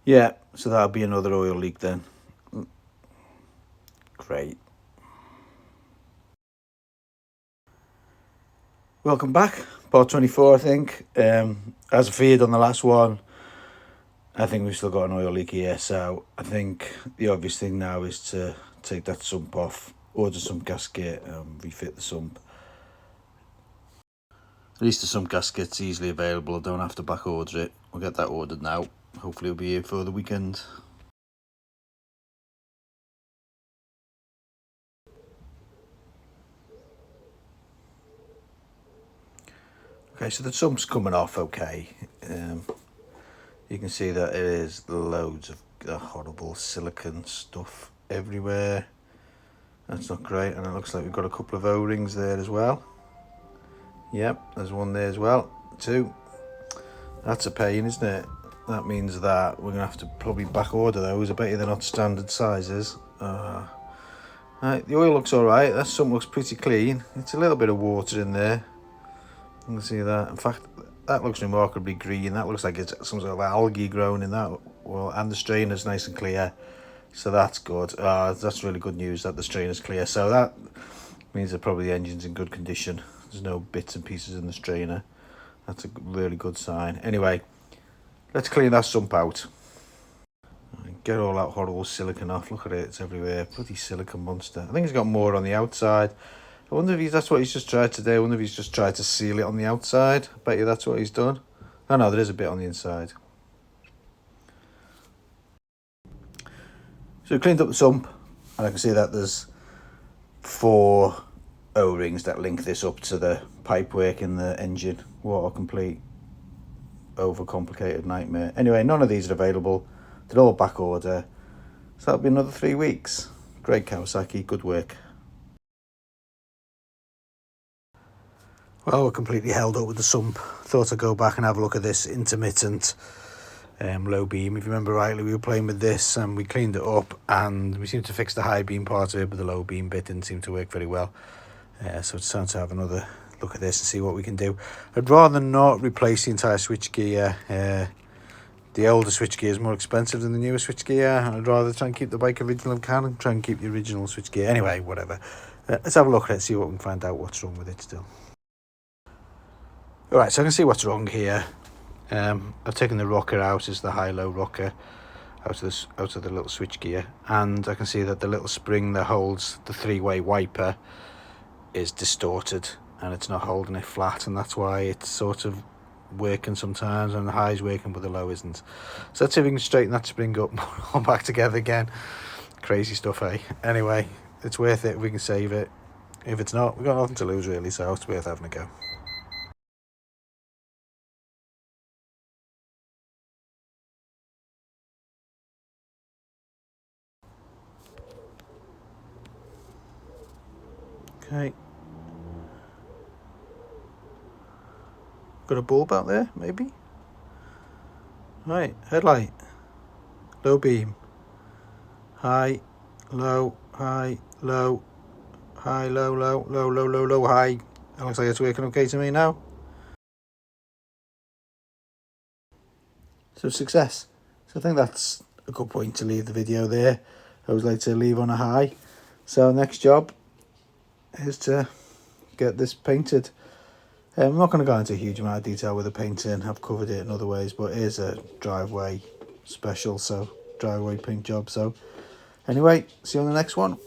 Yeah, so that'll be another oil leak then. Great. Welcome back, part 24 I think. As I feared on the last one, I think we've still got an oil leak here, so I think the obvious thing now is to take that sump off, order some gasket, refit the sump. At least the sump gasket's easily available, I don't have to back order it. We'll get that ordered now. Hopefully it'll be here for the weekend. Okay, so the sump's coming off okay. You can see that it is loads of horrible silicone stuff everywhere. That's not great, and it looks like we've got a couple of O-rings there as well. Yep, there's one there as well. Two. That's a pain, isn't it? That means that we're going to have to probably back order those. I bet you they're not standard sizes. Right, the oil looks alright. That sump looks pretty clean. It's a little bit of water in there. You can see that. In fact, that looks remarkably green. That looks like it's some sort of algae growing in that. Well, and the strainer's nice and clear. So that's good. That's really good news that the strainer's clear. So that means that probably the engine's in good condition. There's no bits and pieces in the strainer. That's a really good sign. Anyway, let's clean that sump out. Get all that horrible silicone off. Look at it, it's everywhere. Bloody silicone monster. I think he's got more on the outside. I wonder if that's what he's just tried to do. I wonder if he's just tried to seal it on the outside. I bet you that's what he's done. Oh no, there is a bit on the inside. So we cleaned up the sump, and I can see that there's 4 O-rings that link this up to the pipework in the engine. What a complete overcomplicated nightmare. Anyway, none of these are available. They're all back order. So that'll be another 3 weeks. Great, Kawasaki, good work. Well, we're completely held up with the sump. Thought I'd go back and have a look at this intermittent low beam. If you remember rightly, we were playing with this and we cleaned it up and we seemed to fix the high beam part of it, but the low beam bit didn't seem to work very well. So it's time to have another look at this and see what we can do. I'd rather not replace the entire switchgear. The older switchgear is more expensive than the newer switchgear. I'd rather try and keep the bike original if I can and try and keep the original switchgear. Anyway, whatever. Let's have a look at it, see what we can find out what's wrong with it still. Alright, so I can see what's wrong here. I've taken the rocker out, as the high-low rocker, out of the little switchgear, and I can see that the little spring that holds the 3-way wiper is distorted and it's not holding it flat, and that's why it's sort of working sometimes and the high's working but the low isn't. So let's see if we can straighten that spring up all back together again. Crazy stuff, eh? Anyway, it's worth it if we can save it. If it's not, we've got nothing to lose really, so it's worth having a go. Okay. Got a bulb out there, maybe? Right, headlight. Low beam. High, low, high, low, high, low, low, low, low, low, low, high. It looks like it's working okay to me now. So success. So I think that's a good point to leave the video there. I always like to leave on a high. So next job is to get this painted. I'm not going to go into a huge amount of detail with the painting. I've covered it in other ways, but it is a driveway special, so driveway paint job. So anyway, see you on the next one.